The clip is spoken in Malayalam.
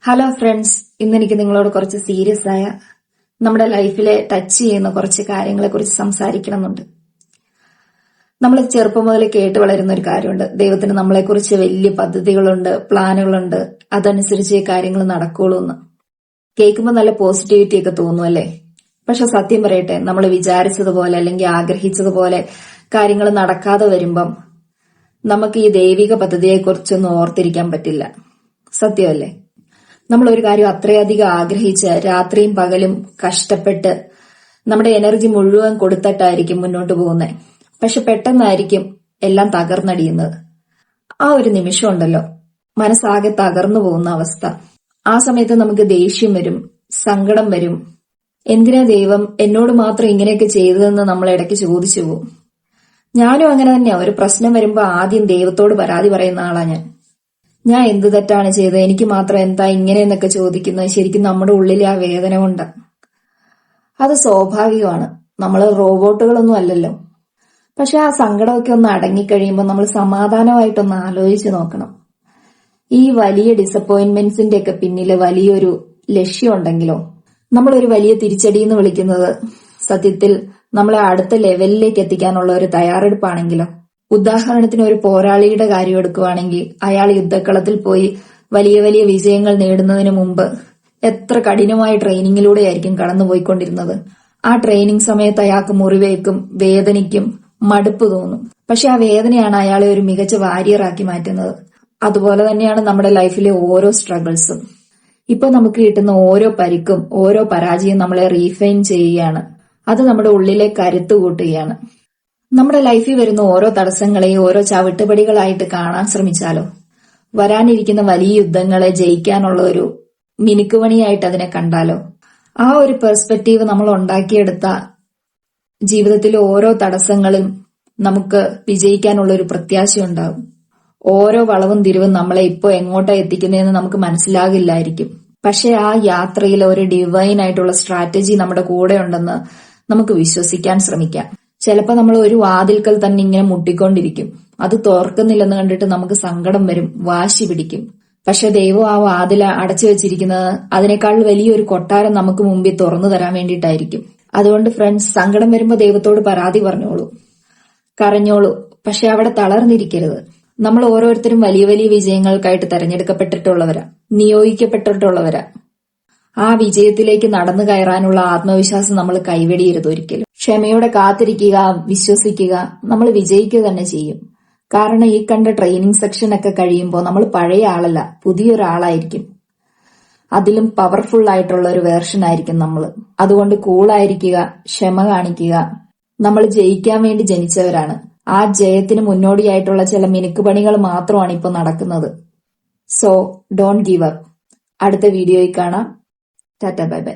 ഹലോ ഫ്രണ്ട്സ്, ഇന്ന് എനിക്ക് നിങ്ങളോട് കുറച്ച് സീരിയസ് ആയ നമ്മുടെ ലൈഫിലെ ടച്ച് ചെയ്യുന്ന കുറച്ച് കാര്യങ്ങളെ കുറിച്ച് സംസാരിക്കണമെന്നുണ്ട്. നമ്മൾ ചെറുപ്പം മുതൽ കേട്ട് വളരുന്ന ഒരു കാര്യമുണ്ട്, ദൈവത്തിന് നമ്മളെക്കുറിച്ച് വലിയ പദ്ധതികളുണ്ട്, പ്ലാനുകളുണ്ട്, അതനുസരിച്ച് കാര്യങ്ങൾ നടക്കുള്ളൂ എന്ന്. കേൾക്കുമ്പോൾ നല്ല പോസിറ്റിവിറ്റി ഒക്കെ തോന്നും അല്ലേ? പക്ഷെ സത്യം പറയട്ടെ, നമ്മൾ വിചാരിച്ചതുപോലെ അല്ലെങ്കിൽ ആഗ്രഹിച്ചതുപോലെ കാര്യങ്ങൾ നടക്കാതെ വരുമ്പം നമുക്ക് ഈ ദൈവിക പദ്ധതിയെക്കുറിച്ചൊന്നും ഓർത്തിരിക്കാൻ പറ്റില്ല. സത്യമല്ലേ? നമ്മൾ ഒരു കാര്യം അത്രയധികം ആഗ്രഹിച്ച് രാത്രിയും പകലും കഷ്ടപ്പെട്ട് നമ്മുടെ എനർജി മുഴുവൻ കൊടുത്തിട്ടായിരിക്കും മുന്നോട്ട് പോകുന്നത്. പക്ഷെ പെട്ടെന്നായിരിക്കും എല്ലാം തകർന്നടിയുന്നത്. ആ ഒരു നിമിഷം ഉണ്ടല്ലോ, മനസ്സാകെ തകർന്നു പോകുന്ന അവസ്ഥ. ആ സമയത്ത് നമുക്ക് ദേഷ്യം വരും, സങ്കടം വരും. എന്തിനാ ദൈവം എന്നോട് മാത്രം ഇങ്ങനെയൊക്കെ ചെയ്തതെന്ന് നമ്മൾ ഇടയ്ക്ക് ചോദിച്ചു പോകും. ഞാനും അങ്ങനെ തന്നെയാ. ഒരു പ്രശ്നം വരുമ്പോ ആദ്യം ദൈവത്തോട് പരാതി പറയുന്ന ആളാ ഞാൻ എന്ത് തെറ്റാണ് ചെയ്തത്, എനിക്ക് മാത്രം എന്താ ഇങ്ങനെയെന്നൊക്കെ ചോദിക്കുന്നത് ശരിക്കും നമ്മുടെ ഉള്ളിലെ ആ വേദന കൊണ്ട്. അത് സ്വാഭാവികമാണ്, നമ്മൾ റോബോട്ടുകളൊന്നും അല്ലല്ലോ. പക്ഷെ ആ സങ്കടമൊക്കെ ഒന്ന് അടങ്ങിക്കഴിയുമ്പോൾ നമ്മൾ സമാധാനമായിട്ടൊന്ന് ആലോചിച്ച് നോക്കണം. ഈ വലിയ ഡിസപ്പോയിന്റ്മെന്റ്സിന്റെ ഒക്കെ പിന്നില് വലിയൊരു ലക്ഷ്യം ഉണ്ടെങ്കിലോ, നമ്മളൊരു വലിയ തിരിച്ചടി എന്ന് വിളിക്കുന്നത് സത്യത്തിൽ നമ്മളെ അടുത്ത ലെവലിലേക്ക് എത്തിക്കാനുള്ള ഒരു തയ്യാറെടുപ്പാണെങ്കിലോ. ഉദാഹരണത്തിന് ഒരു പോരാളിയുടെ കാര്യം എടുക്കുകയാണെങ്കിൽ, അയാൾ യുദ്ധക്കളത്തിൽ പോയി വലിയ വലിയ വിജയങ്ങൾ നേടുന്നതിന് മുമ്പ് എത്ര കഠിനമായ ട്രെയിനിങ്ങിലൂടെ ആയിരിക്കും കടന്നുപോയിക്കൊണ്ടിരുന്നത്. ആ ട്രെയിനിങ് സമയത്ത് അയാൾക്ക് മുറിവേക്കും, വേദനിക്കും, മടുപ്പ് തോന്നും. പക്ഷെ ആ വേദനയാണ് അയാളെ ഒരു മികച്ച വാരിയറാക്കി മാറ്റുന്നത്. അതുപോലെ തന്നെയാണ് നമ്മുടെ ലൈഫിലെ ഓരോ സ്ട്രഗിൾസും. ഇപ്പൊ നമുക്ക് കിട്ടുന്ന ഓരോ പരിക്കും ഓരോ പരാജയം നമ്മളെ റീഫൈൻ ചെയ്യുകയാണ്. അത് നമ്മുടെ ഉള്ളിലെ കരുത്ത് കൂട്ടുകയാണ്. നമ്മുടെ ലൈഫിൽ വരുന്ന ഓരോ തടസ്സങ്ങളെയും ഓരോ ചവിട്ടുപടികളായിട്ട് കാണാൻ ശ്രമിച്ചാലോ, വരാനിരിക്കുന്ന വലിയ യുദ്ധങ്ങളെ ജയിക്കാനുള്ള ഒരു മിനുക്കുപണിയായിട്ട് അതിനെ കണ്ടാലോ, ആ ഒരു പെർസ്പെക്റ്റീവ് നമ്മൾ ഉണ്ടാക്കിയെടുത്ത ജീവിതത്തിലെ ഓരോ തടസ്സങ്ങളും നമുക്ക് വിജയിക്കാനുള്ള ഒരു പ്രത്യാശ ഉണ്ടാകും. ഓരോ വളവും തിരിവും നമ്മളെ ഇപ്പോ എങ്ങോട്ടാ എത്തിക്കുന്നതെന്ന് നമുക്ക് മനസ്സിലാകില്ലായിരിക്കും. പക്ഷെ ആ യാത്രയിൽ ഒരു ഡിവൈൻ ആയിട്ടുള്ള സ്ട്രാറ്റജി നമ്മുടെ കൂടെ ഉണ്ടെന്ന് നമുക്ക് വിശ്വസിക്കാൻ ശ്രമിക്കാം. ചിലപ്പോൾ നമ്മൾ ഒരു വാതിൽക്കൽ തന്നെ ഇങ്ങനെ മുട്ടിക്കൊണ്ടിരിക്കും. അത് തോർക്കുന്നില്ലെന്ന് കണ്ടിട്ട് നമുക്ക് സങ്കടം വരും, വാശി പിടിക്കും. പക്ഷെ ദൈവം ആ വാതിൽ അടച്ചു വെച്ചിരിക്കുന്നത് അതിനേക്കാൾ വലിയൊരു കൊട്ടാരം നമുക്ക് മുമ്പിൽ തുറന്നു തരാൻ വേണ്ടിയിട്ടായിരിക്കും. അതുകൊണ്ട് ഫ്രണ്ട്സ്, സങ്കടം വരുമ്പോൾ ദൈവത്തോട് പരാതി പറഞ്ഞോളൂ, കരഞ്ഞോളൂ. പക്ഷെ അവിടെ തളർന്നിരിക്കരുത്. നമ്മൾ ഓരോരുത്തരും വലിയ വലിയ വിജയങ്ങൾക്കായിട്ട് തെരഞ്ഞെടുക്കപ്പെട്ടിട്ടുള്ളവരാ, നിയോഗിക്കപ്പെട്ടിട്ടുള്ളവരാ. ആ വിജയത്തിലേക്ക് നടന്നു കയറാനുള്ള ആത്മവിശ്വാസം നമ്മൾ കൈവെടിയരുത് ഒരിക്കലും. ക്ഷമയോടെ കാത്തിരിക്കുക, വിശ്വസിക്കുക, നമ്മൾ വിജയിക്കുക തന്നെ ചെയ്യും. കാരണം ഈ കണ്ട ട്രെയിനിങ് സെക്ഷൻ ഒക്കെ കഴിയുമ്പോൾ നമ്മൾ പഴയ ആളല്ല, പുതിയൊരാളായിരിക്കും. അതിലും പവർഫുൾ ആയിട്ടുള്ള ഒരു വേർഷൻ ആയിരിക്കും നമ്മൾ. അതുകൊണ്ട് കൂളായിരിക്കുക, ക്ഷമ കാണിക്കുക. നമ്മൾ ജയിക്കാൻ വേണ്ടി ജനിച്ചവരാണ്. ആ ജയത്തിന് മുന്നോടിയായിട്ടുള്ള ചില മിനുക്കുപണികൾ മാത്രമാണ് ഇപ്പോൾ നടക്കുന്നത്. So don't give up. അടുത്ത വീഡിയോയിൽ കാണാം. Tata, bye bye.